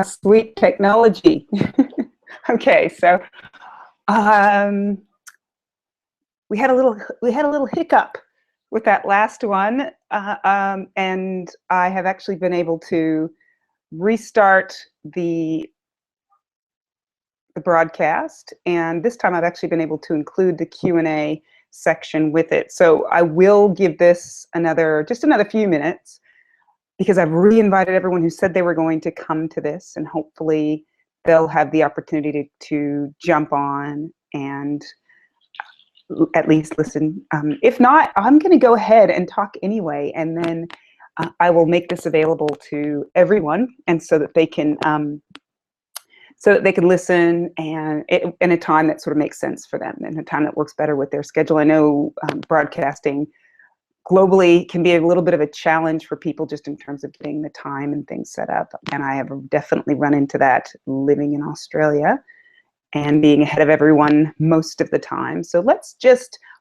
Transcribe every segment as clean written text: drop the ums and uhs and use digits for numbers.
Sweet technology. Okay, so um, we had a little hiccup with that last one, and I have actually been able to restart the broadcast, and this time I've actually been able to include the Q&A section with it. So I will give this just another few minutes, because I've re-invited everyone who said they were going to come to this, and hopefully they'll have the opportunity to jump on and at least listen. If not, I'm going to go ahead and talk anyway, and then I will make this available to everyone, and so that they can listen, and in a time that sort of makes sense for them, and a time that works better with their schedule. I know broadcasting globally can be a little bit of a challenge for people, just in terms of getting the time and things set up. And I have definitely run into that living in Australia and being ahead of everyone most of the time. So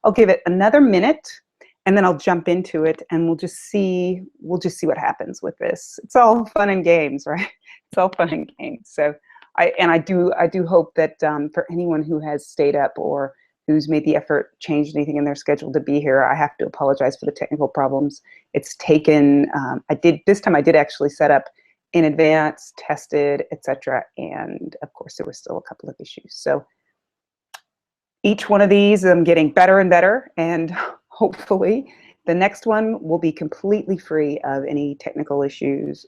I'll give it another minute, and then I'll jump into it, and we'll just see what happens with this. It's all fun and games, right? It's all fun and games. So I do hope that for anyone who has stayed up or who's made the effort, changed anything in their schedule to be here, I have to apologize for the technical problems. It's taken, this time I did actually set up in advance, tested, etc. And of course there were still a couple of issues. So each one of these I'm getting better and better, and hopefully the next one will be completely free of any technical issues.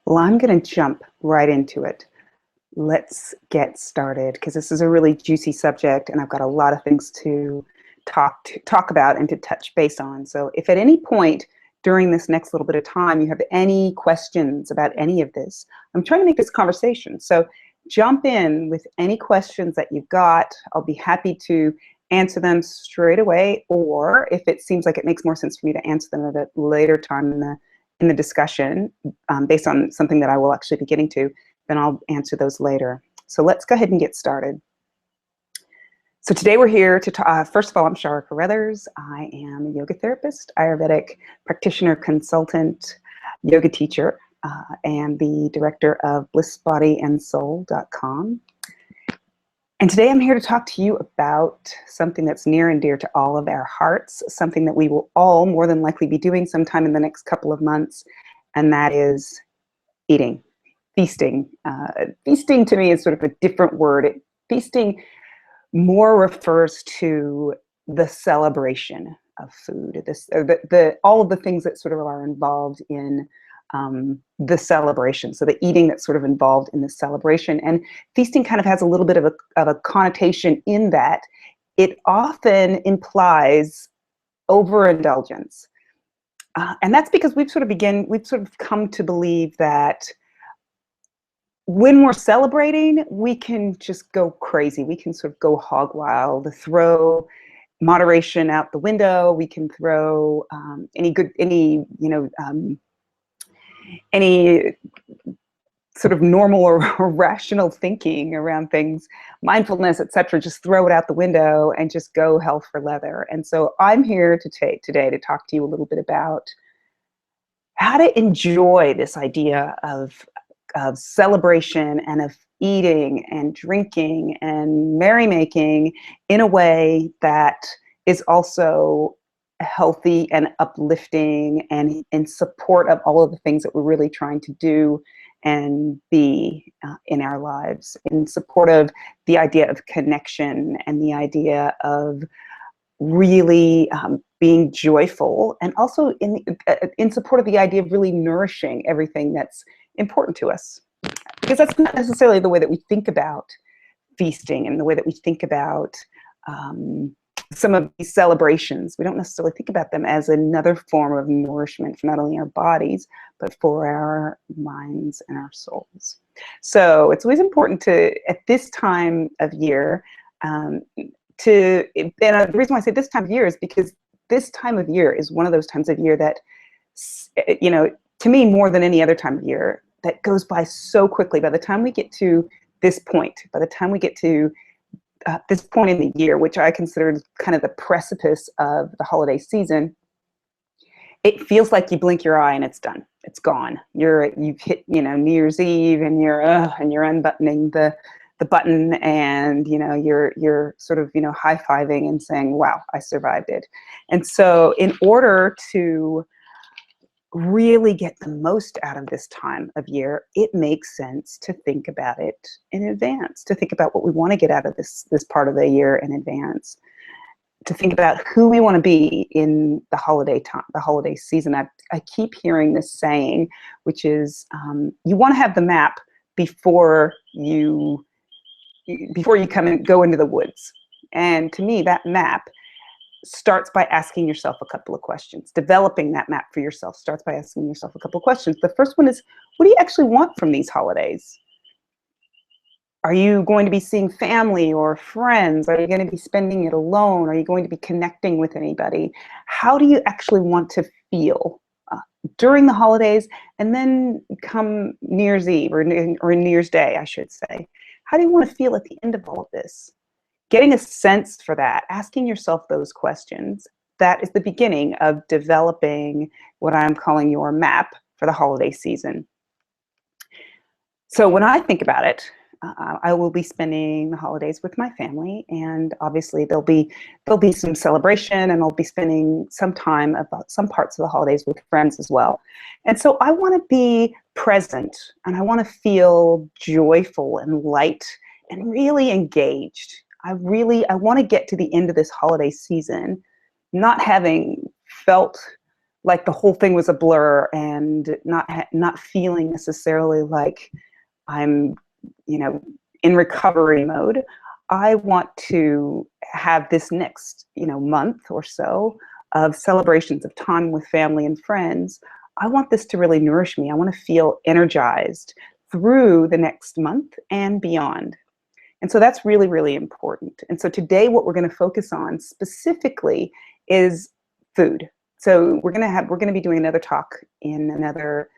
Well, I'm going to jump right into it. Let's get started, because this is a really juicy subject, and I've got a lot of things to talk about and to touch base on. So if at any point during this next little bit of time you have any questions about any of this, I'm trying to make this conversation. So jump in with any questions that you've got. I'll be happy to answer them straight away, or if it seems like it makes more sense for me to answer them at a later time in the discussion, based on something that I will actually be getting to, then I'll answer those later. So let's go ahead and get started. So today we're here to talk, first of all, I'm Shara Carruthers. I am a yoga therapist, Ayurvedic practitioner, consultant, yoga teacher, and the director of BlissBody&Soul.com. And today I'm here to talk to you about something that's near and dear to all of our hearts, something that we will all more than likely be doing sometime in the next couple of months, and that is eating. Feasting. Feasting to me is sort of a different word. Feasting more refers to the celebration of food. All of the things that sort of are involved in the celebration. So the eating that's sort of involved in the celebration. And feasting kind of has a little bit of a connotation in that it often implies overindulgence. And that's because we've sort of come to believe that when we're celebrating, we can just go crazy. We can sort of go hog wild, throw moderation out the window. We can throw any sort of normal or rational thinking around things, mindfulness, etc. Just throw it out the window and just go hell for leather. And so I'm here today to talk to you a little bit about how to enjoy this idea of celebration and of eating and drinking and merrymaking in a way that is also healthy and uplifting and in support of all of the things that we're really trying to do and be in our lives, in support of the idea of connection and the idea of really being joyful, and also in support of the idea of really nourishing everything that's important to us. Because that's not necessarily the way that we think about feasting and the way that we think about some of these celebrations. We don't necessarily think about them as another form of nourishment for not only our bodies, but for our minds and our souls. So it's always important to, at this time of year, and the reason why I say this time of year is because this time of year is one of those times of year that, you know, to me, more than any other time of year, that goes by so quickly. By the time we get to this point, by the time we get to this point in the year, which I consider kind of the precipice of the holiday season, it feels like you blink your eye and it's done. It's gone. You've hit, you know, New Year's Eve, and you're unbuttoning the button, and you know you're sort of, you know, high-fiving and saying, wow, I survived it. And so in order to really get the most out of this time of year, it makes sense to think about it in advance, to think about what we want to get out of this part of the year in advance, to think about who we want to be in the holiday time, the holiday season. I keep hearing this saying, which is you want to have the map before you come and go into the woods. And to me, that map starts by asking yourself a couple of questions. Developing that map for yourself starts by asking yourself a couple of questions. The first one is, what do you actually want from these holidays? Are you going to be seeing family or friends? Are you going to be spending it alone? Are you going to be connecting with anybody? How do you actually want to feel during the holidays, and then come New Year's Eve, or New Year's Day, I should say? How do you want to feel at the end of all of this? Getting a sense for that, asking yourself those questions, that is the beginning of developing what I'm calling your map for the holiday season. So when I think about it, I will be spending the holidays with my family, and obviously there'll be some celebration, and I'll be spending some time about some parts of the holidays with friends as well. And so I want to be present, and I want to feel joyful and light and really engaged. I want to get to the end of this holiday season not having felt like the whole thing was a blur, and not feeling necessarily like I'm, you know, in recovery mode. I want to have this next, you know, month or so of celebrations of time with family and friends. I want this to really nourish me. I want to feel energized through the next month and beyond. And so that's really, really important. And so today what we're going to focus on specifically is food. So we're going to be doing another talk in another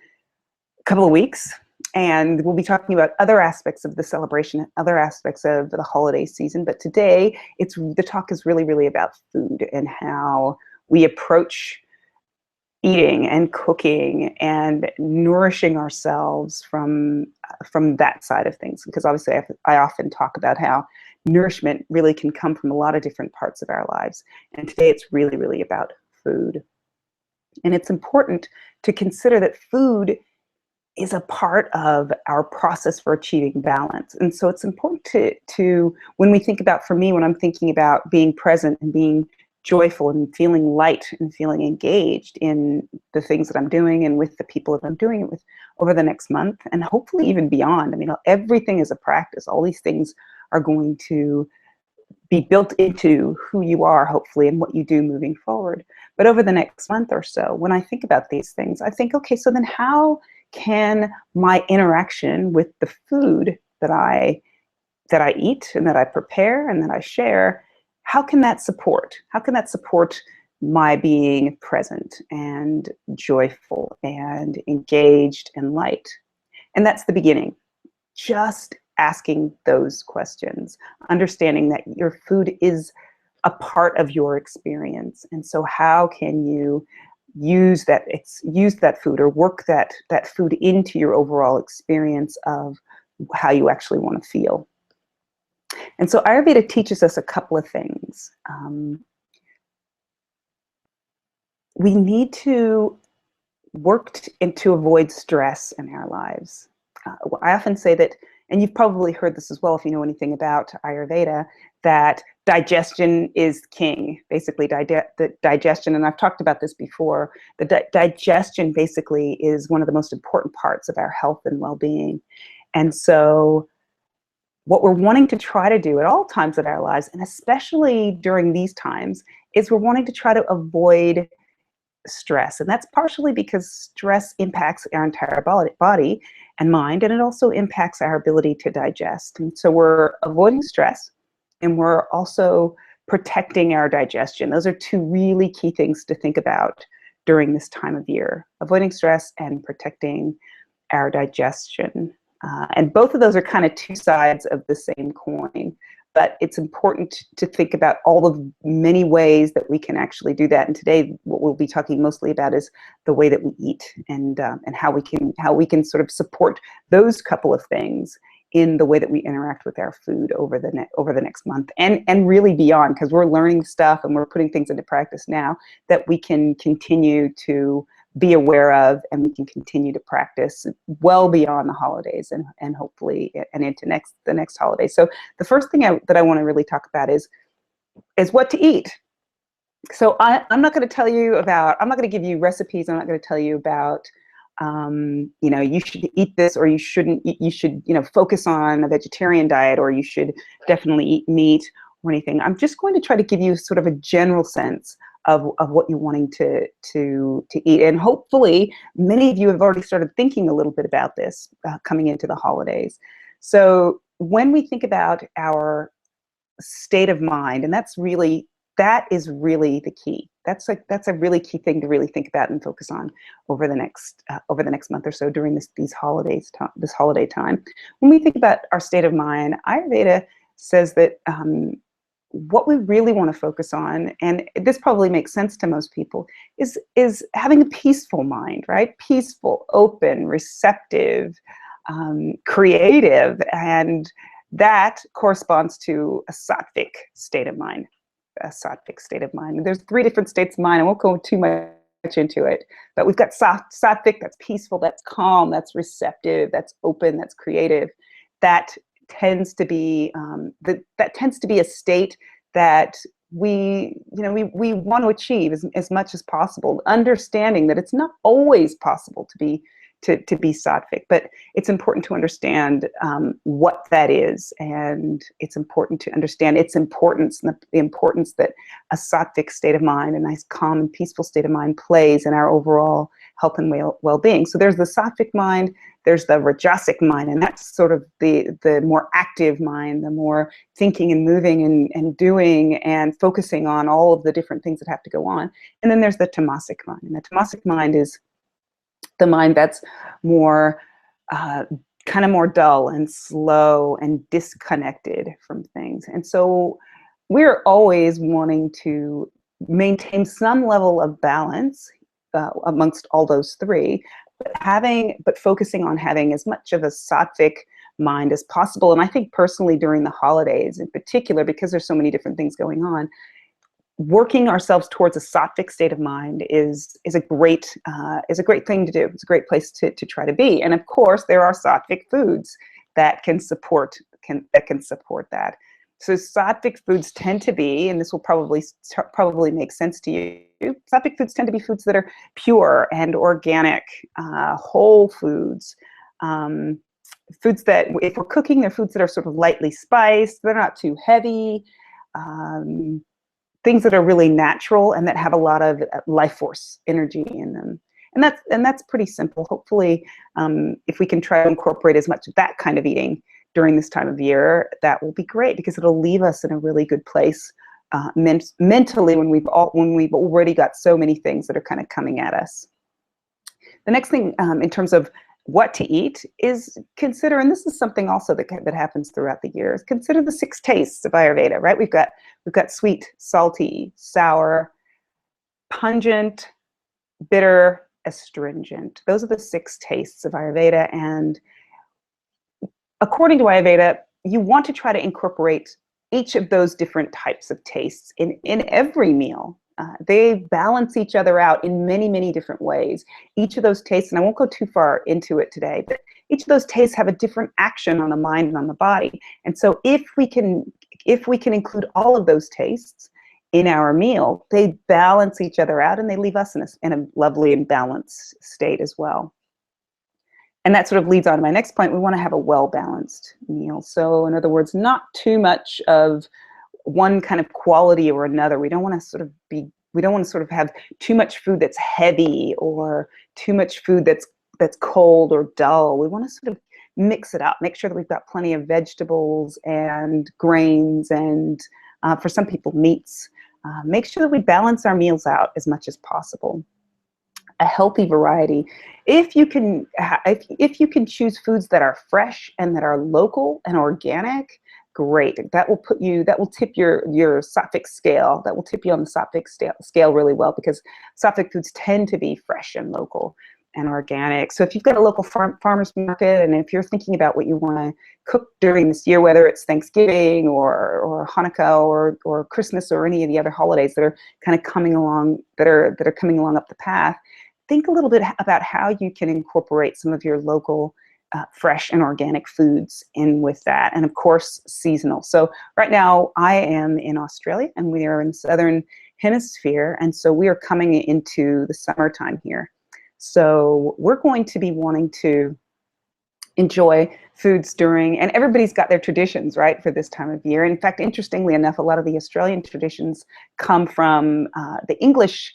couple of weeks, and we'll be talking about other aspects of the celebration, other aspects of the holiday season. But today the talk is really, really about food and how we approach eating and cooking and nourishing ourselves from that side of things. Because obviously I often talk about how nourishment really can come from a lot of different parts of our lives. And today it's really, really about food. And it's important to consider that food is a part of our process for achieving balance. And so it's important to when we think about, for me, when I'm thinking about being present and being joyful and feeling light and feeling engaged in the things that I'm doing and with the people that I'm doing it with over the next month, and hopefully even beyond. I mean, everything is a practice. All these things are going to be built into who you are, hopefully, and what you do moving forward. But over the next month or so, when I think about these things, I think, okay, so then how can my interaction with the food that I eat and that I prepare and that I share, how can that support? How can that support my being present and joyful and engaged and light? And that's the beginning. Just asking those questions, understanding that your food is a part of your experience. And so how can you use that food or work that food into your overall experience of how you actually want to feel? And so Ayurveda teaches us a couple of things. We need to work to avoid stress in our lives. I often say that, and you've probably heard this as well if you know anything about Ayurveda, that digestion is king. Basically, the digestion, and I've talked about this before, the digestion basically is one of the most important parts of our health and well-being. And so what we're wanting to try to do at all times of our lives, and especially during these times, is we're wanting to try to avoid stress. And that's partially because stress impacts our entire body and mind, and it also impacts our ability to digest. And so we're avoiding stress, and we're also protecting our digestion. Those are two really key things to think about during this time of year: avoiding stress and protecting our digestion. And both of those are kind of two sides of the same coin. But it's important to think about all the many ways that we can actually do that. And today, what we'll be talking mostly about is the way that we eat, and how we can sort of support those couple of things in the way that we interact with our food over the next month, and really beyond, because we're learning stuff and we're putting things into practice now that we can continue to be aware of, and we can continue to practice well beyond the holidays, and hopefully and into the next holiday. So the first thing that I want to really talk about is what to eat. So I'm not going to give you recipes. I'm not going to tell you about you should eat this or you shouldn't eat, you should focus on a vegetarian diet, or you should definitely eat meat or anything. I'm just going to try to give you sort of a general sense of what you're wanting to eat. And hopefully many of you have already started thinking a little bit about this coming into the holidays. So when we think about our state of mind, and that is really the key. That's a really key thing to really think about and focus on over the next month or so during this holiday time. When we think about our state of mind, Ayurveda says that what we really want to focus on, and this probably makes sense to most people, is having a peaceful mind, right? Peaceful, open, receptive, creative, and that corresponds to a sattvic state of mind. A sattvic state of mind. There's 3 different states of mind. I won't go too much into it, but we've got sattvic, that's peaceful, that's calm, that's receptive, that's open, that's creative. That tends to be a state that we want to achieve as much as possible, understanding that it's not always possible to be sattvic, but it's important to understand what that is, and it's important to understand its importance, and the importance that a sattvic state of mind, a nice calm and peaceful state of mind, plays in our overall health and well-being. So there's the sattvic mind, there's the rajasic mind, and that's sort of the more active mind, the more thinking and moving and doing and focusing on all of the different things that have to go on. And then there's the tamasic mind, and the tamasic mind is the mind that's more kind of more dull and slow and disconnected from things. And so we're always wanting to maintain some level of balance amongst all those 3, but focusing on having as much of a sattvic mind as possible. And I think personally during the holidays in particular, because there's so many different things going on, working ourselves towards a sattvic state of mind is a great thing to do. It's a great place to try to be. And of course, there are sattvic foods that can support that. So sattvic foods tend to be, and this will probably make sense to you, sattvic foods tend to be foods that are pure and organic, whole foods. Foods that, if we're cooking, they're foods that are sort of lightly spiced. They're not too heavy. things that are really natural and that have a lot of life force energy in them. And that's pretty simple. Hopefully, if we can try to incorporate as much of that kind of eating during this time of year, that will be great, because it'll leave us in a really good place mentally when we've already got so many things that are kind of coming at us. The next thing in terms of what to eat is consider, and this is something also that happens throughout the year, is consider the 6 tastes of Ayurveda, right? We've got sweet, salty, sour, pungent, bitter, astringent. Those are the 6 tastes of Ayurveda, and according to Ayurveda, you want to try to incorporate each of those different types of tastes in every meal. They balance each other out in many, many different ways. Each of those tastes, and I won't go too far into it today, but each of those tastes have a different action on the mind and on the body. And so if we can include all of those tastes in our meal, they balance each other out and they leave us in a lovely and balanced state as well. And that sort of leads on to my next point. We want to have a well-balanced meal. So in other words, not too much of one kind of quality or another. We don't want to sort of have too much food that's heavy, or too much food that's cold or dull. We want to sort of mix it up, make sure that we've got plenty of vegetables and grains, and for some people, meats. Make sure that we balance our meals out as much as possible. A healthy variety. If you can choose foods that are fresh and that are local and organic, great. That will tip your sattvic scale. That will tip you on the sattvic scale really well, because sattvic foods tend to be fresh and local and organic. So if you've got a local farmer's market, and if you're thinking about what you want to cook during this year, whether it's Thanksgiving or Hanukkah or Christmas or any of the other holidays that are kind of coming along, that are coming along up the path, think a little bit about how you can incorporate some of your local fresh and organic foods in with that, and of course seasonal. So right now I am in Australia, and we are in the southern hemisphere, and so we are coming into the summertime here. So we're going to be wanting to enjoy foods during, and everybody's got their traditions, right, for this time of year. In fact, interestingly enough, a lot of the Australian traditions come from the English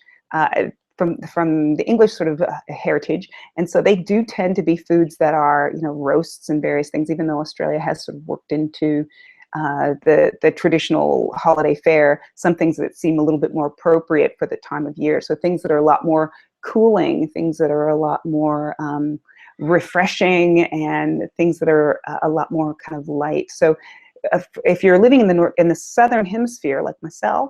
from the English sort of heritage, and so they do tend to be foods that are, roasts and various things, even though Australia has sort of worked into the traditional holiday fare some things that seem a little bit more appropriate for the time of year. So things that are a lot more cooling, things that are a lot more refreshing, and things that are a lot more kind of light. So if you're living in the southern hemisphere like myself,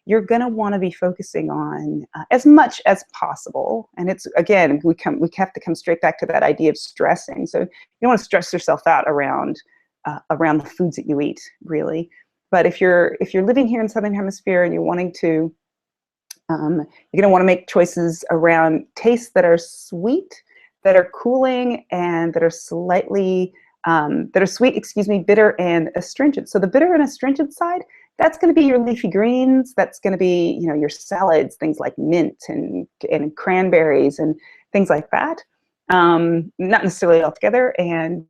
you're going to want to be focusing on as much as possible. And it's, again, we have to come straight back to that idea of stressing. So you don't want to stress yourself out around the foods that you eat, really. But if you're living here in southern hemisphere and you're wanting to, you're going to want to make choices around tastes that are sweet, that are cooling, and that are slightly sweet, bitter and astringent. So the bitter and astringent side, that's going to be your leafy greens. That's going to be, your salads, things like mint and cranberries and things like that. Not necessarily all together. And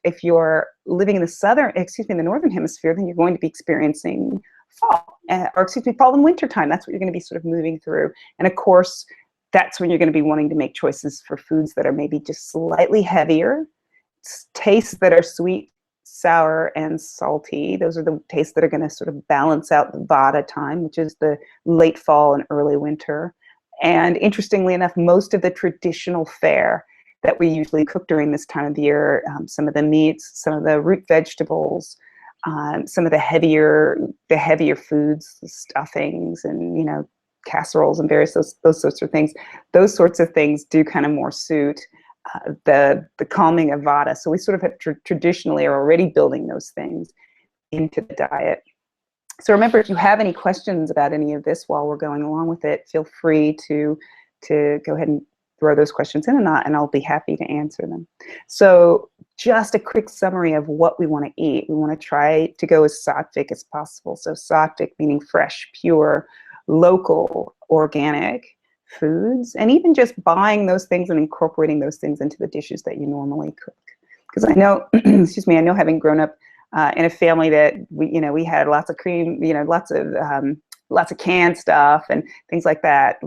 if you're living in the northern hemisphere, then you're going to be experiencing fall and winter time. That's what you're going to be sort of moving through. And of course, that's when you're going to be wanting to make choices for foods that are maybe just slightly heavier, tastes that are sweet, sour, and salty. Those are the tastes that are going to sort of balance out the Vata time, which is the late fall and early winter. And interestingly enough, most of the traditional fare that we usually cook during this time of the year, some of the meats, some of the root vegetables, some of the heavier foods, the stuffings, and casseroles and various those sorts of things. Those sorts of things do kind of more suit the calming of Vata. So we sort of have traditionally are already building those things into the diet. So remember, if you have any questions about any of this while we're going along with it, feel free to go ahead and throw those questions in, and I'll be happy to answer them. So just a quick summary of what we want to eat. We want to try to go as sattvic as possible. So sattvic meaning fresh, pure, local, organic foods, and even just buying those things and incorporating those things into the dishes that you normally cook. Because I know, excuse me, I know having grown up in a family that we had lots of cream, lots of canned stuff and things like that,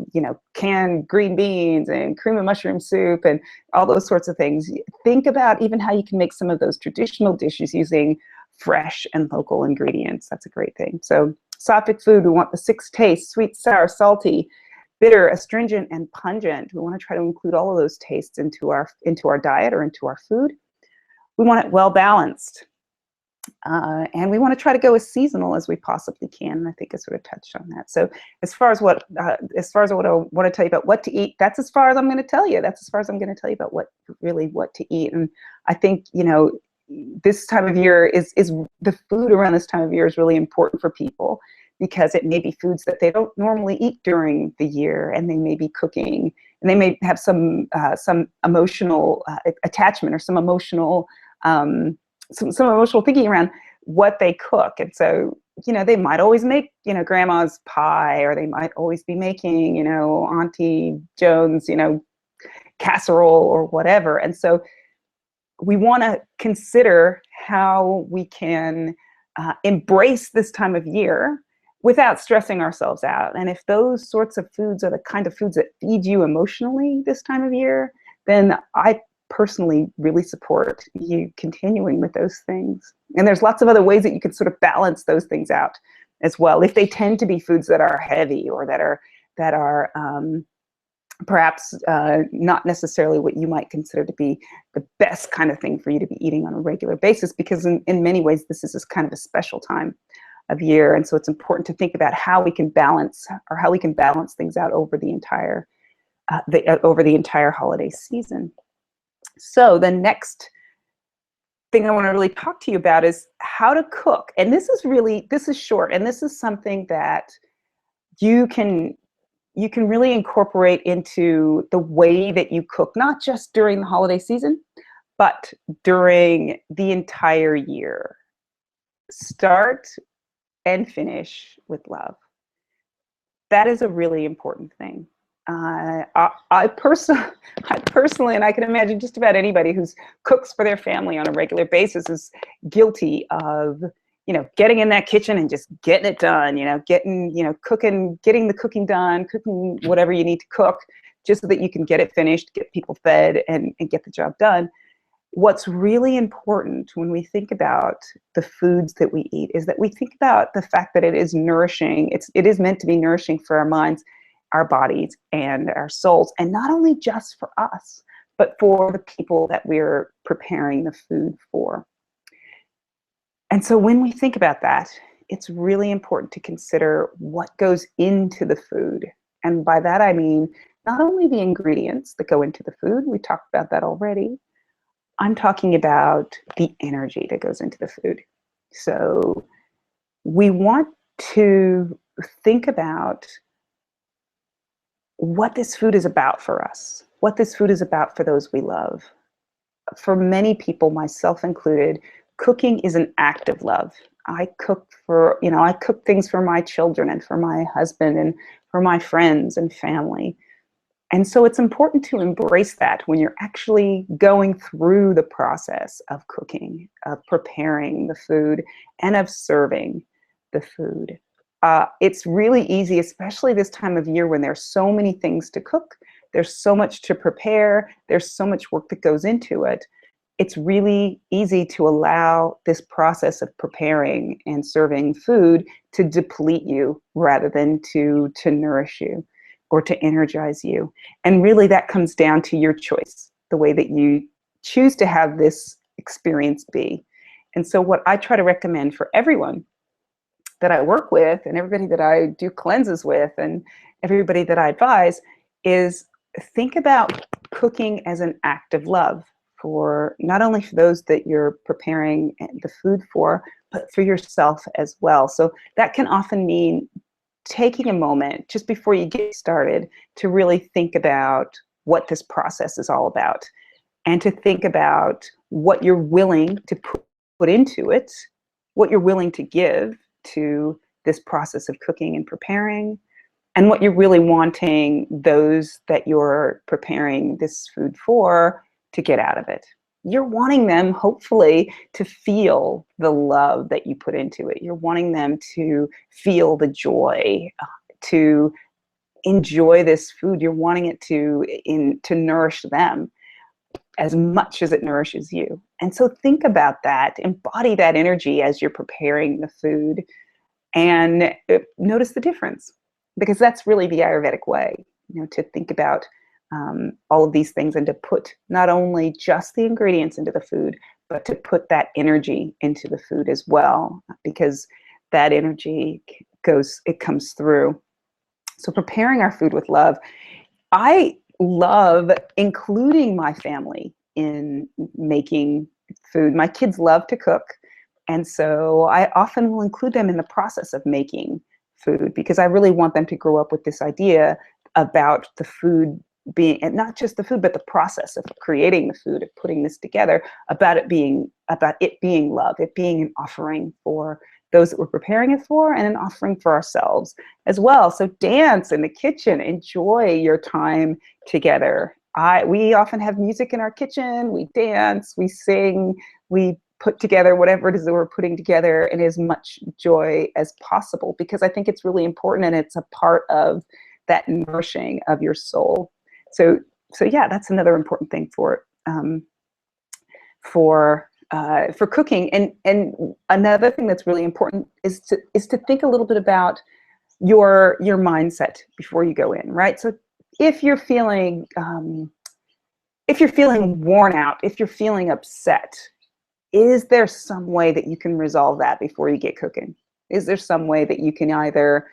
canned green beans and cream and mushroom soup and all those sorts of things. Think about even how you can make some of those traditional dishes using fresh and local ingredients. That's a great thing. So Sattvic food, we want the 6 tastes: sweet, sour, salty, bitter, astringent, and pungent. We want to try to include all of those tastes into our diet or into our food. We want it well balanced. And we want to try to go as seasonal as we possibly can. And I think I sort of touched on that. So as far as what I want to tell you about what to eat, that's as far as I'm going to tell you. That's as far as I'm going to tell you about what to eat. And I think, this time of year is the food around this time of year is really important for people, because it may be foods that they don't normally eat during the year, and they may be cooking, and they may have some emotional attachment, or some emotional thinking around what they cook. And so, they might always make, grandma's pie, or they might always be making, Auntie Joan's, casserole or whatever. And so we want to consider how we can embrace this time of year without stressing ourselves out. And if those sorts of foods are the kind of foods that feed you emotionally this time of year, then I personally really support you continuing with those things. And there's lots of other ways that you can sort of balance those things out as well, if they tend to be foods that are heavy, or that are perhaps not necessarily what you might consider to be the best kind of thing for you to be eating on a regular basis, because in many ways this is kind of a special time of year. And so it's important to think about how we can balance things out over the entire holiday season. So the next thing I want to really talk to you about is how to cook. And this is short, and this is something that you can really incorporate into the way that you cook, not just during the holiday season, but during the entire year. Start and finish with love. That is a really important thing. I personally, and I can imagine just about anybody who cooks for their family on a regular basis, is guilty of getting in that kitchen and just getting it done, getting the cooking done, cooking whatever you need to cook, just so that you can get it finished, get people fed, and get the job done. What's really important when we think about the foods that we eat is that we think about the fact that it is nourishing. It is meant to be nourishing for our minds, our bodies, and our souls, and not only just for us, but for the people that we're preparing the food for. And so when we think about that, it's really important to consider what goes into the food. And by that I mean not only the ingredients that go into the food, we talked about that already, I'm talking about the energy that goes into the food. So we want to think about what this food is about for us, what this food is about for those we love. For many people, myself included, cooking is an act of love. I cook things for my children and for my husband and for my friends and family. And so it's important to embrace that when you're actually going through the process of cooking, of preparing the food, and of serving the food. It's really easy, especially this time of year when there's so many things to cook, there's so much to prepare, there's so much work that goes into it. It's really easy to allow this process of preparing and serving food to deplete you rather than to nourish you or to energize you. And really that comes down to your choice, the way that you choose to have this experience be. And so what I try to recommend for everyone that I work with and everybody that I do cleanses with and everybody that I advise is think about cooking as an act of love, for not only for those that you're preparing the food for, but for yourself as well. So that can often mean taking a moment just before you get started to really think about what this process is all about, and to think about what you're willing to put into it, what you're willing to give to this process of cooking and preparing, and what you're really wanting those that you're preparing this food for to get out of it. you're wanting them, hopefully, to feel the love that you put into it. You're wanting them to feel the joy, to enjoy this food. You're wanting it to nourish them as much as it nourishes you. And so think about that, embody that energy as you're preparing the food, and notice the difference, because that's really the Ayurvedic way, to think about all of these things, and to put not only just the ingredients into the food, but to put that energy into the food as well, because that energy comes through. So preparing our food with love. I love including my family in making food. My kids love to cook, and so I often will include them in the process of making food, because I really want them to grow up with this idea about the food being, and not just the food, but the process of creating the food, of putting this together, about it being love, it being an offering for those that we're preparing it for, and an offering for ourselves as well. So dance in the kitchen, enjoy your time together. We often have music in our kitchen, we dance, we sing, we put together whatever it is that we're putting together in as much joy as possible, because I think it's really important, and it's a part of that nourishing of your soul. So yeah, that's another important thing for cooking. And another thing that's really important is to think a little bit about your mindset before you go in, right? So if you're feeling worn out, if you're feeling upset, is there some way that you can resolve that before you get cooking? Is there some way that you can either,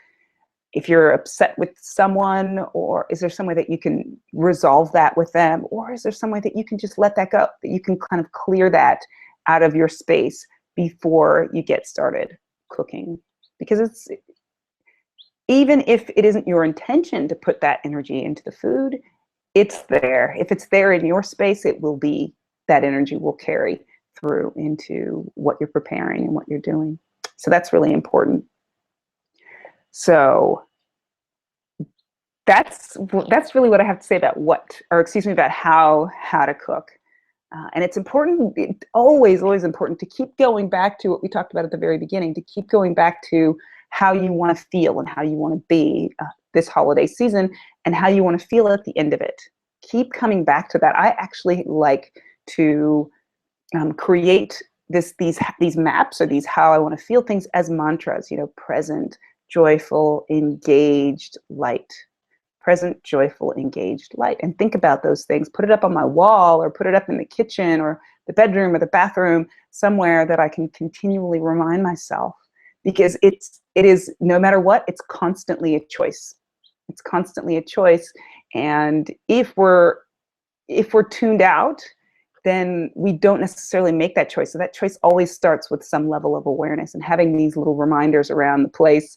if you're upset with someone, or is there some way that you can resolve that with them? Or is there some way that you can just let that go, that you can kind of clear that out of your space before you get started cooking? Because even if it isn't your intention to put that energy into the food, it's there. If it's there in your space, that energy will carry through into what you're preparing and what you're doing. So that's really important. So that's really what I have to say about about how to cook. And it's important, always important, to keep going back to what we talked about at the very beginning, to keep going back to how you want to feel and how you want to be this holiday season, and how you want to feel at the end of it. Keep coming back to that. I actually like to create these maps, or these how I want to feel things, as mantras, present, joyful, engaged, light. Present, joyful, engaged, light. And think about those things. Put it up on my wall, or put it up in the kitchen or the bedroom or the bathroom, somewhere that I can continually remind myself, because it is, no matter what, it's constantly a choice. It's constantly a choice. And if we're tuned out, then we don't necessarily make that choice. So that choice always starts with some level of awareness, and having these little reminders around the place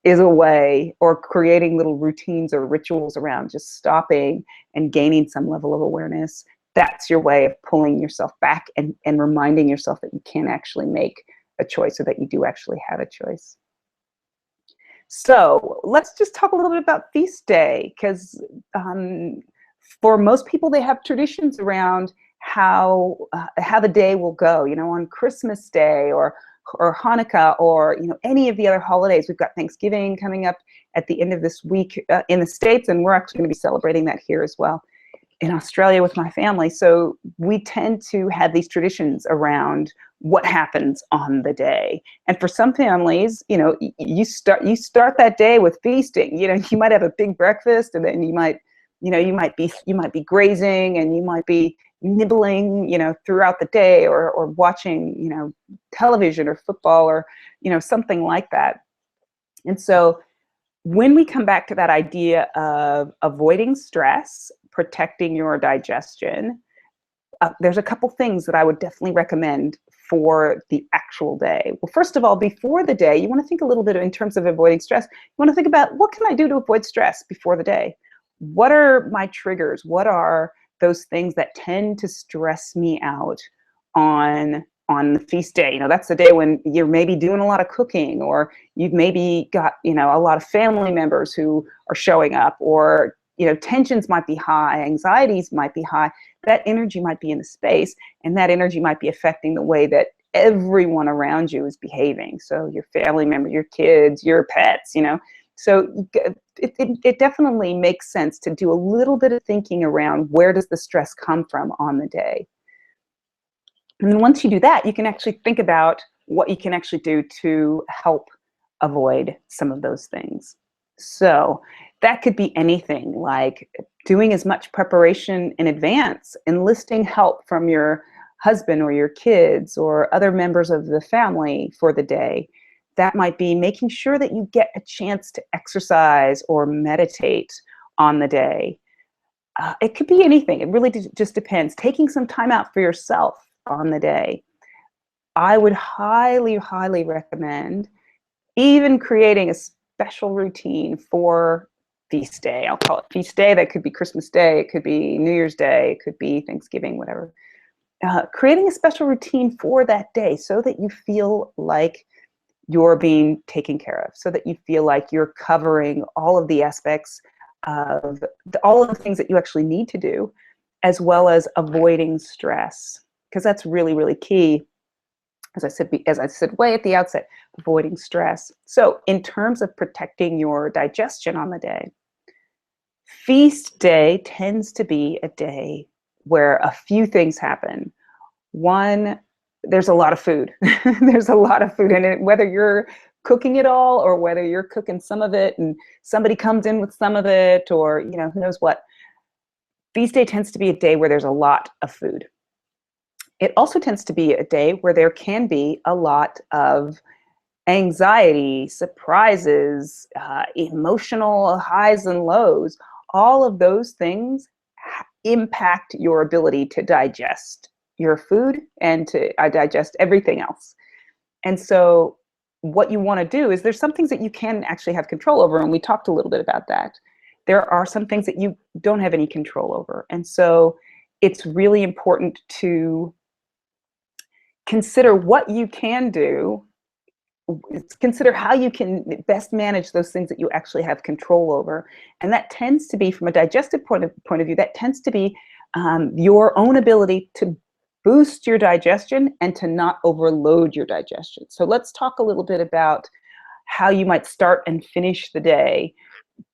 is a way, or creating little routines or rituals around just stopping and gaining some level of awareness. That's your way of pulling yourself back and reminding yourself that you can actually make a choice, or that you do actually have a choice. So let's just talk a little bit about feast day, because for most people, they have traditions around how the day will go. On Christmas Day, or Hanukkah, or any of the other holidays. We've got Thanksgiving coming up at the end of this week in the States, and we're actually going to be celebrating that here as well in Australia with my family. So we tend to have these traditions around what happens on the day. And for some families, you start that day with feasting. You might have a big breakfast, and then you might be grazing, and you might be nibbling, throughout the day, or watching, television or football, or, something like that. And so when we come back to that idea of avoiding stress, protecting your digestion, there's a couple things that I would definitely recommend for the actual day. Well, first of all, before the day, you want to think a little bit in terms of avoiding stress. You want to think about, what can I do to avoid stress before the day? What are my triggers? What are those things that tend to stress me out on the feast day? That's the day when you're maybe doing a lot of cooking, or you've maybe got, a lot of family members who are showing up, or tensions might be high, anxieties might be high, that energy might be in the space, and that energy might be affecting the way that everyone around you is behaving. So your family member, your kids, your pets, So it definitely makes sense to do a little bit of thinking around where does the stress come from on the day. And then once you do that, you can actually think about what you can actually do to help avoid some of those things. So that could be anything like doing as much preparation in advance, enlisting help from your husband or your kids or other members of the family for the day. That might be making sure that you get a chance to exercise or meditate on the day. It could be anything. It really just depends. Taking some time out for yourself on the day. I would highly, highly recommend even creating a special routine for feast day. I'll call it feast day. That could be Christmas Day. It could be New Year's Day. It could be Thanksgiving, whatever. Creating a special routine for that day so that you feel like you're being taken care of, so that you feel like you're covering all of the aspects of all of the things that you actually need to do, as well as avoiding stress, because that's really, really key. As I said way at the outset, avoiding stress. So in terms of protecting your digestion on the day, feast day tends to be a day where a few things happen. One, there's a lot of food. There's a lot of food in it, whether you're cooking it all or whether you're cooking some of it and somebody comes in with some of it, or who knows what. Feast day tends to be a day where there's a lot of food. It also tends to be a day where there can be a lot of anxiety, surprises, emotional highs and lows. All of those things impact your ability to digest your food and to digest everything else. And so what you want to do is there's some things that you can actually have control over, and we talked a little bit about that. There are some things that you don't have any control over. And so it's really important to consider what you can do, consider how you can best manage those things that you actually have control over. And that tends to be, from a digestive point of view, that tends to be your own ability to boost your digestion and to not overload your digestion. So let's talk a little bit about how you might start and finish the day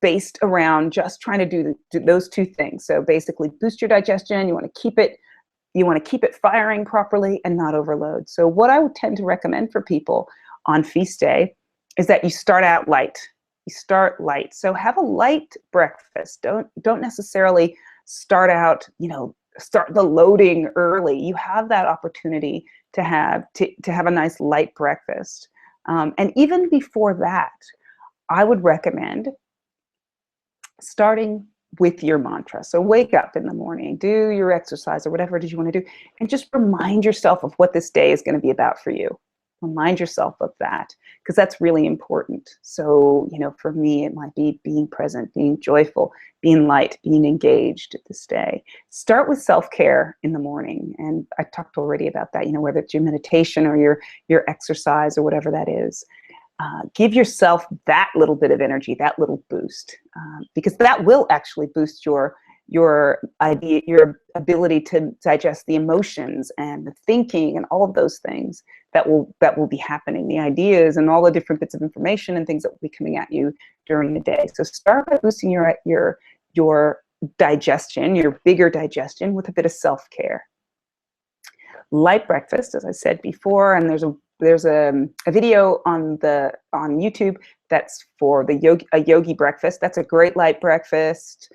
based around just trying to do those two things. So basically boost your digestion, you want to keep it firing properly and not overload. So what I would tend to recommend for people on feast day is that you start out light. You start light. So have a light breakfast. Don't necessarily start out, start the loading early. You have that opportunity to have a nice light breakfast. And even before that, I would recommend starting with your mantra. So wake up in the morning, do your exercise or whatever it is you want to do, and just remind yourself of what this day is going to be about for you. Remind yourself of that, because that's really important. So, for me, it might be being present, being joyful, being light, being engaged this day. Start with self-care in the morning. And I talked already about that, whether it's your meditation or your exercise or whatever that is. Give yourself that little bit of energy, that little boost, because that will actually boost your ability to digest the emotions and the thinking and all of those things that will be happening, the ideas and all the different bits of information and things that will be coming at you during the day. So start by boosting your digestion, your bigger digestion, with a bit of self-care. Light breakfast, as I said before, and there's a video on YouTube that's for a yogi breakfast. That's a great light breakfast.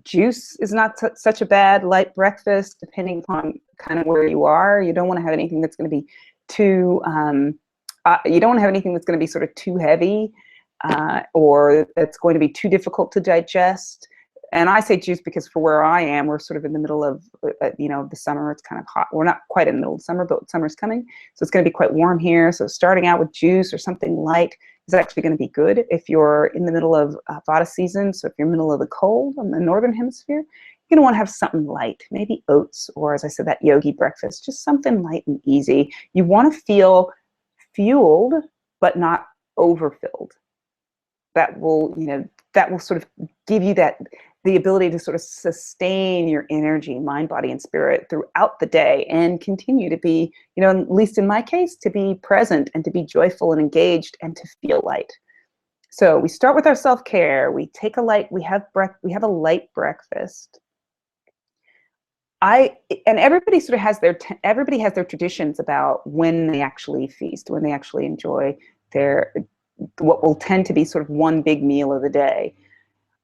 Juice is not such a bad light breakfast, depending upon kind of where you are. You don't want to have anything that's going to be too, you don't want to have anything that's going to be sort of too heavy or that's going to be too difficult to digest. And I say juice because for where I am, we're sort of in the middle of, the summer. It's kind of hot. We're not quite in the middle of summer, but summer's coming. So it's going to be quite warm here. So starting out with juice or something light is actually going to be good if you're in the middle of Vata season. So if you're in the middle of the cold in the northern hemisphere, you're going to want to have something light, maybe oats, or as I said, that yogi breakfast, just something light and easy. You want to feel fueled, but not overfilled. That will sort of give you that the ability to sort of sustain your energy, mind, body, and spirit throughout the day and continue to be, at least in my case, to be present and to be joyful and engaged and to feel light. So we start with our self-care. We have a light breakfast. And everybody sort of has everybody has their traditions about when they actually feast, when they actually enjoy what will tend to be sort of one big meal of the day.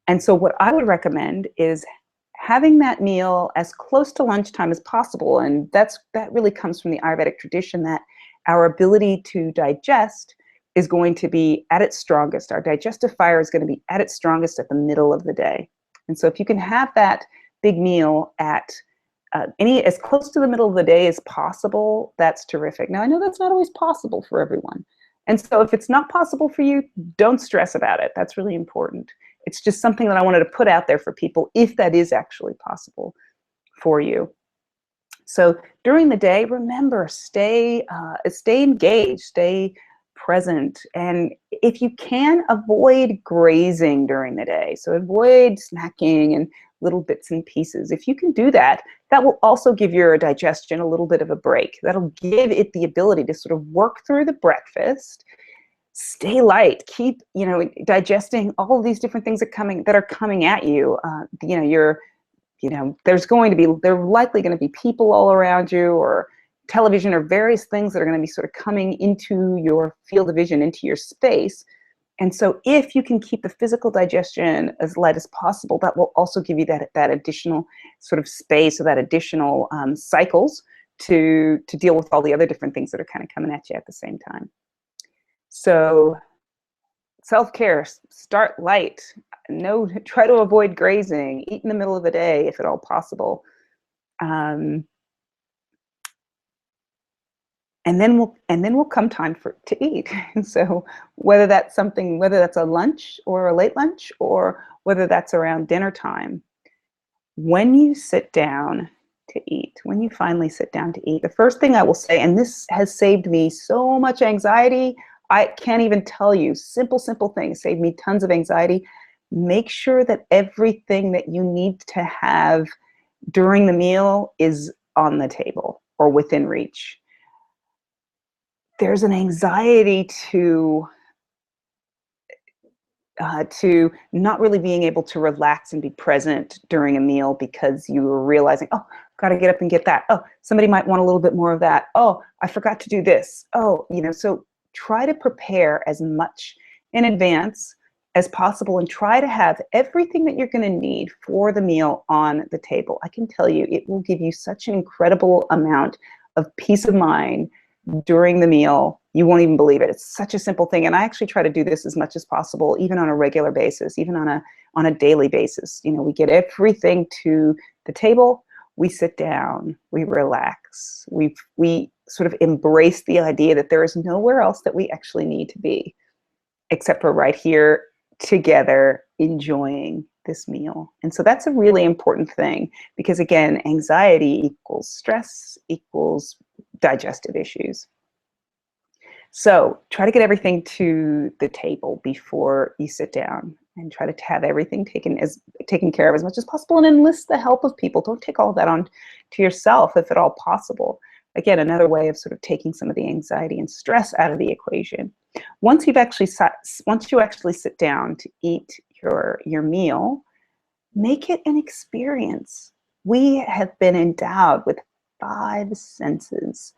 And so what I would recommend is having that meal as close to lunchtime as possible. And that really comes from the Ayurvedic tradition that our ability to digest is going to be at its strongest. Our digestive fire is going to be at its strongest at the middle of the day. And so if you can have that big meal at as close to the middle of the day as possible, that's terrific. Now, I know that's not always possible for everyone. And so if it's not possible for you, don't stress about it. That's really important. It's just something that I wanted to put out there for people if that is actually possible for you. So during the day, remember, stay engaged, stay present. And if you can, avoid grazing during the day. So avoid snacking and little bits and pieces. If you can do that, that will also give your digestion a little bit of a break. That'll give it the ability to sort of work through the breakfast, stay light, keep, digesting all of these different things that are coming at you. There are likely going to be people all around you, or television, or various things that are going to be sort of coming into your field of vision, into your space. And so if you can keep the physical digestion as light as possible, that will also give you that additional sort of space, or that additional cycles to deal with all the other different things that are kind of coming at you at the same time. So self-care, start light. Try to avoid grazing. Eat in the middle of the day if at all possible. And then will come time to eat. And so whether that's a lunch or a late lunch, or whether that's around dinner time, when you sit down to eat, when you finally sit down to eat, the first thing I will say, and this has saved me so much anxiety, I can't even tell you, simple things save me tons of anxiety. Make sure that everything that you need to have during the meal is on the table or within reach. There's an anxiety to not really being able to relax and be present during a meal because you were realizing, oh, got to get up and get that. Oh, somebody might want a little bit more of that. Oh, I forgot to do this. Oh, so try to prepare as much in advance as possible and try to have everything that you're going to need for the meal on the table. I can tell you, it will give you such an incredible amount of peace of mind during the meal. You won't even believe it. It's such a simple thing. And I actually try to do this as much as possible, even on a regular basis, even on a daily basis. We get everything to the table, we sit down, we relax, we sort of embrace the idea that there is nowhere else that we actually need to be except for right here together enjoying this meal. And so that's a really important thing, because again, anxiety equals stress equals digestive issues. So try to get everything to the table before you sit down, and try to have everything taken care of as much as possible, and enlist the help of people. Don't take all of that on to yourself if at all possible. Again, another way of sort of taking some of the anxiety and stress out of the equation. Once you actually sit down to eat your meal, make it an experience. We have been endowed with 5 senses,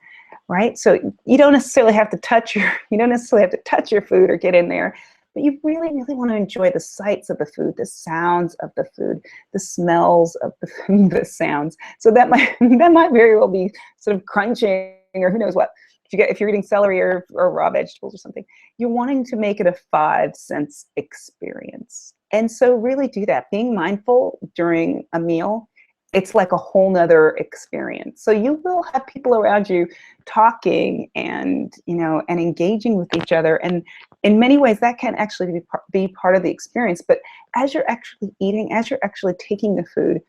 right? So you don't necessarily have to touch your food or get in there, but you really, really want to enjoy the sights of the food, the sounds of the food, the smells of the food, the sounds. So that might very well be sort of crunching, or who knows what. If you're eating celery or raw vegetables or something, you're wanting to make it a 5-sense experience. And so really do that. Being mindful during a meal, it's like a whole nother experience. So you will have people around you talking and engaging with each other. And in many ways, that can actually be part of the experience. But as you're actually eating, as you're actually taking the food,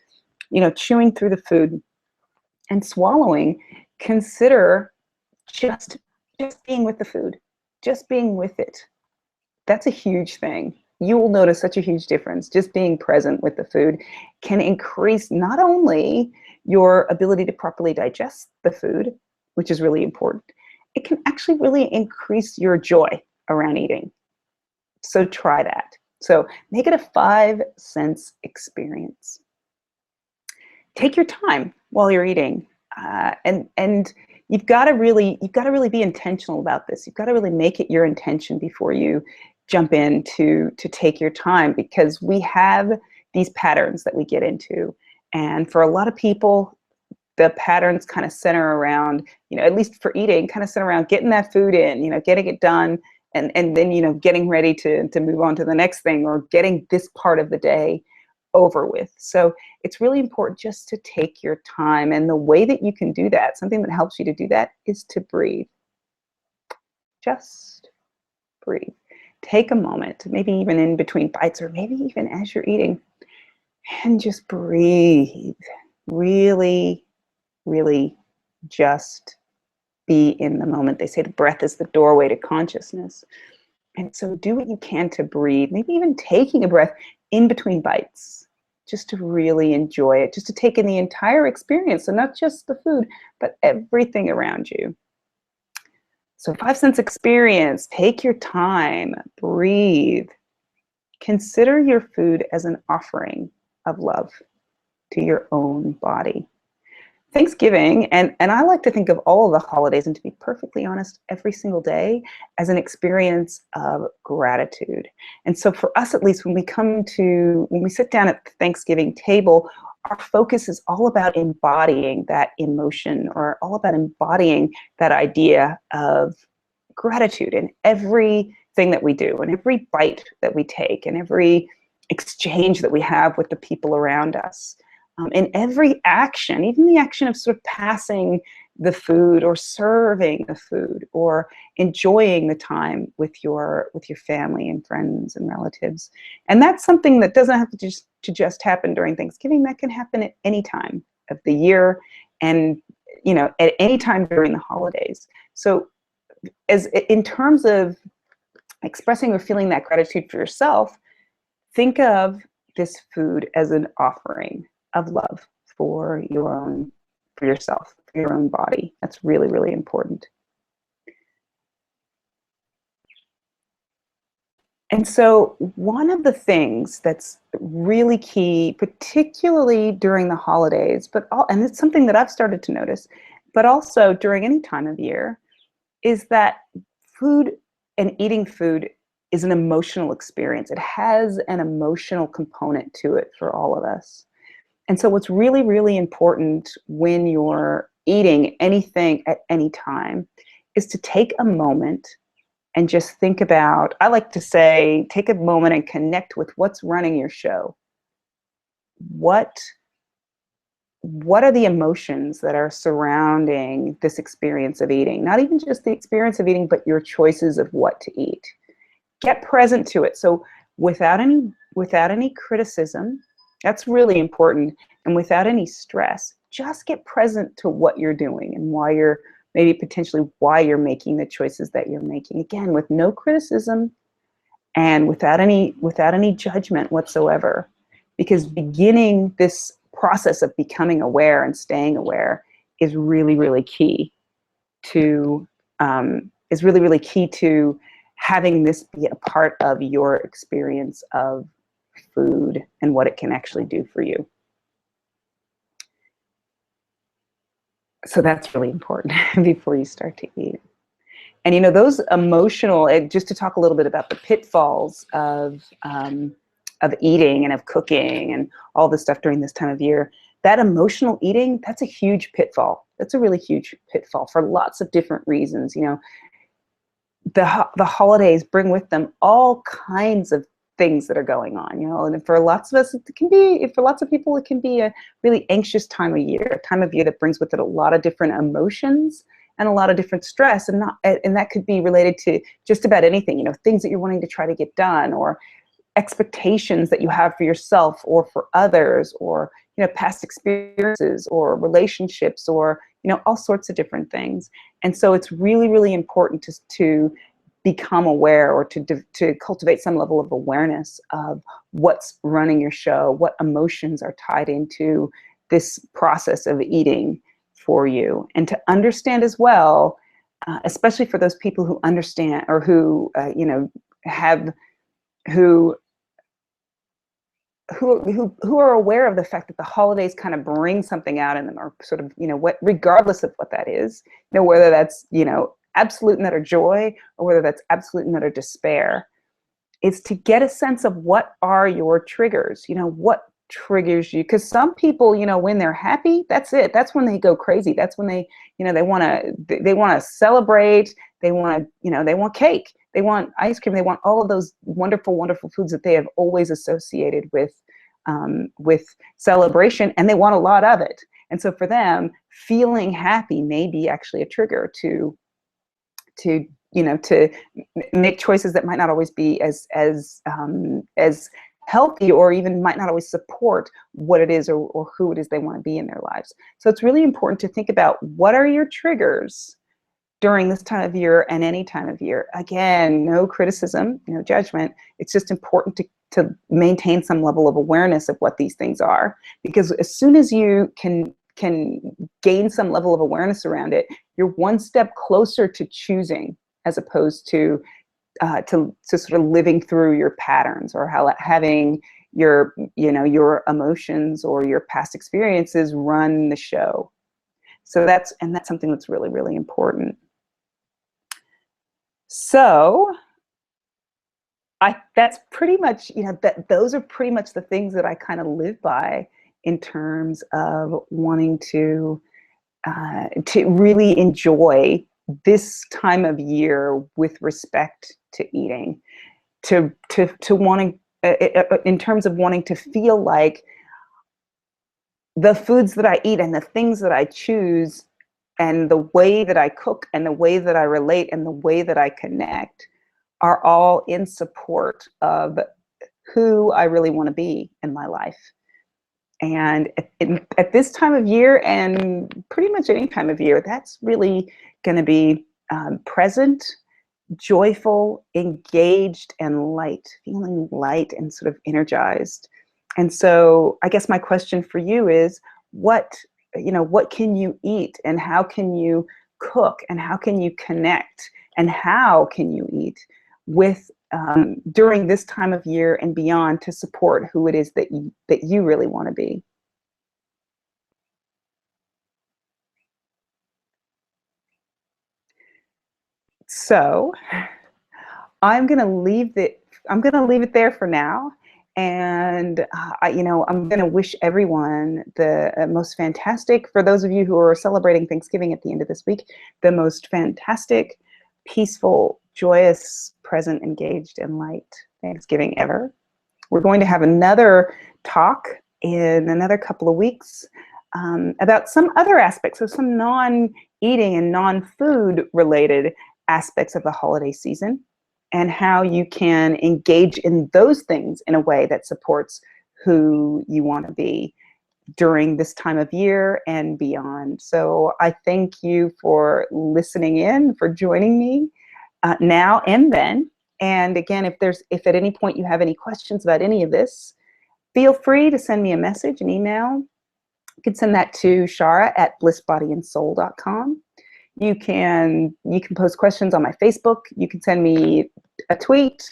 chewing through the food and swallowing, consider just being with the food, just being with it. That's a huge thing. you will notice such a huge difference. Just being present with the food can increase not only your ability to properly digest the food, which is really important, it can actually really increase your joy around eating. So try that. So make it a 5-sense experience. Take your time while you're eating, and you've got to really be intentional about this. You've got to really make it your intention before you jump in to take your time, because we have these patterns that we get into, and for a lot of people, the patterns kind of center around, at least for eating, kind of center around getting that food in, getting it done, and then getting ready to move on to the next thing, or getting this part of the day over with. So it's really important just to take your time, and the way that you can do that, something that helps you to do that, is to breathe. Just breathe. Take a moment, maybe even in between bites, or maybe even as you're eating, and just breathe. Really, really just be in the moment. They say the breath is the doorway to consciousness. And so do what you can to breathe, maybe even taking a breath in between bites, just to really enjoy it, just to take in the entire experience. So not just the food, but everything around you. So 5-sense experience, take your time, breathe. Consider your food as an offering of love to your own body. Thanksgiving, and I like to think of all of the holidays, and to be perfectly honest, every single day, as an experience of gratitude. And so for us, at least, when we sit down at the Thanksgiving table, our focus is all about embodying that emotion, or all about embodying that idea of gratitude in everything that we do, and every bite that we take, and every exchange that we have with the people around us. In every action, even the action of sort of passing the food, or serving the food, or enjoying the time with your family and friends and relatives. And that's something that doesn't have to just happen during Thanksgiving. That can happen at any time of the year, and at any time during the holidays. So as in terms of expressing or feeling that gratitude for yourself, think of this food as an offering of love for yourself, for your own body. That's really, really important. And so one of the things that's really key, particularly during the holidays, and it's something that I've started to notice, but also during any time of year, is that food and eating food is an emotional experience. It has an emotional component to it for all of us. And so what's really, really important when you're eating anything at any time is to take a moment and just think about, I like to say, take a moment and connect with what's running your show. What are the emotions that are surrounding this experience of eating? Not even just the experience of eating, but your choices of what to eat. Get present to it. So without any criticism, that's really important, and without any stress, just get present to what you're doing, and why you're making the choices that you're making. Again, with no criticism, and without any judgment whatsoever, because beginning this process of becoming aware and staying aware is really, really key to having this be a part of your experience of food and what it can actually do for you. So that's really important before you start to eat. And those emotional, just to talk a little bit about the pitfalls of eating and of cooking and all this stuff during this time of year, that emotional eating, that's a huge pitfall. That's a really huge pitfall for lots of different reasons. The holidays bring with them all kinds of things that are going on, and for lots of us, for lots of people, it can be a really anxious time of year, a time of year that brings with it a lot of different emotions and a lot of different stress, and that could be related to just about anything, things that you're wanting to try to get done, or expectations that you have for yourself or for others, or past experiences or relationships, or all sorts of different things. And so it's really, really important to become aware, or to cultivate some level of awareness of what's running your show, what emotions are tied into this process of eating for you, and to understand as well, especially for those people who understand, or who you know, have who are aware of the fact that the holidays kind of bring something out in them, or sort of, you know, what, regardless of what that is, you know, whether that's, you know, absolute and utter joy, or whether that's absolute and utter despair, is to get a sense of what are your triggers, you know, what triggers you. Because some people, you know, when they're happy, that's it. That's when they go crazy. That's when they, you know, they want to celebrate. They want to, you know, they want cake. They want ice cream. They want all of those wonderful, wonderful foods that they have always associated with celebration, and they want a lot of it. And so for them, feeling happy may be actually a trigger to you know, to make choices that might not always be as healthy, or even might not always support what it is, or who it is they want to be in their lives. So it's really important to think about, what are your triggers during this time of year and any time of year. Again, no criticism, no judgment. It's just important to maintain some level of awareness of what these things are, because as soon as you can gain some level of awareness around it, you're one step closer to choosing, as opposed to sort of living through your patterns, or having your, you know, your emotions or your past experiences run the show. So that's something that's really, really important. So that's pretty much, you know, those are pretty much the things that I kind of live by in terms of wanting to really enjoy this time of year with respect to eating, to wanting, in terms of wanting to feel like the foods that I eat and the things that I choose and the way that I cook and the way that I relate and the way that I connect are all in support of who I really want to be in my life. And at this time of year, and pretty much any time of year, that's really going to be present, joyful, engaged, and light, feeling light and sort of energized. And so I guess my question for you is, what can you eat, and how can you cook, and how can you connect, and how can you eat with during this time of year and beyond, to support who it is that you really want to be? So I'm going to leave it there for now. And I'm going to wish everyone the most fantastic, for those of you who are celebrating Thanksgiving at the end of this week, the most fantastic, peaceful, joyous, present, engaged, and light Thanksgiving ever. We're going to have another talk in another couple of weeks about some other aspects of some non-eating and non-food related aspects of the holiday season, and how you can engage in those things in a way that supports who you want to be during this time of year and beyond. So I thank you for listening in, for joining me now and then. And again, if at any point you have any questions about any of this, feel free to send me a message, an email. You can send that to Shara@BlissBody&Soul.com. You can post questions on my Facebook. You can send me a tweet,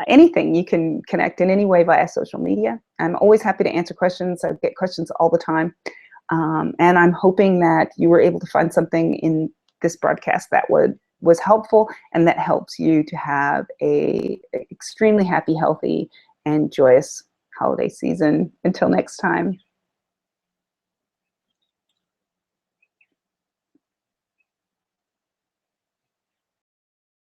anything. You can connect in any way via social media. I'm always happy to answer questions. I get questions all the time. And I'm hoping that you were able to find something in this broadcast that was helpful, and that helps you to have a extremely happy, healthy, and joyous holiday season. Until next time.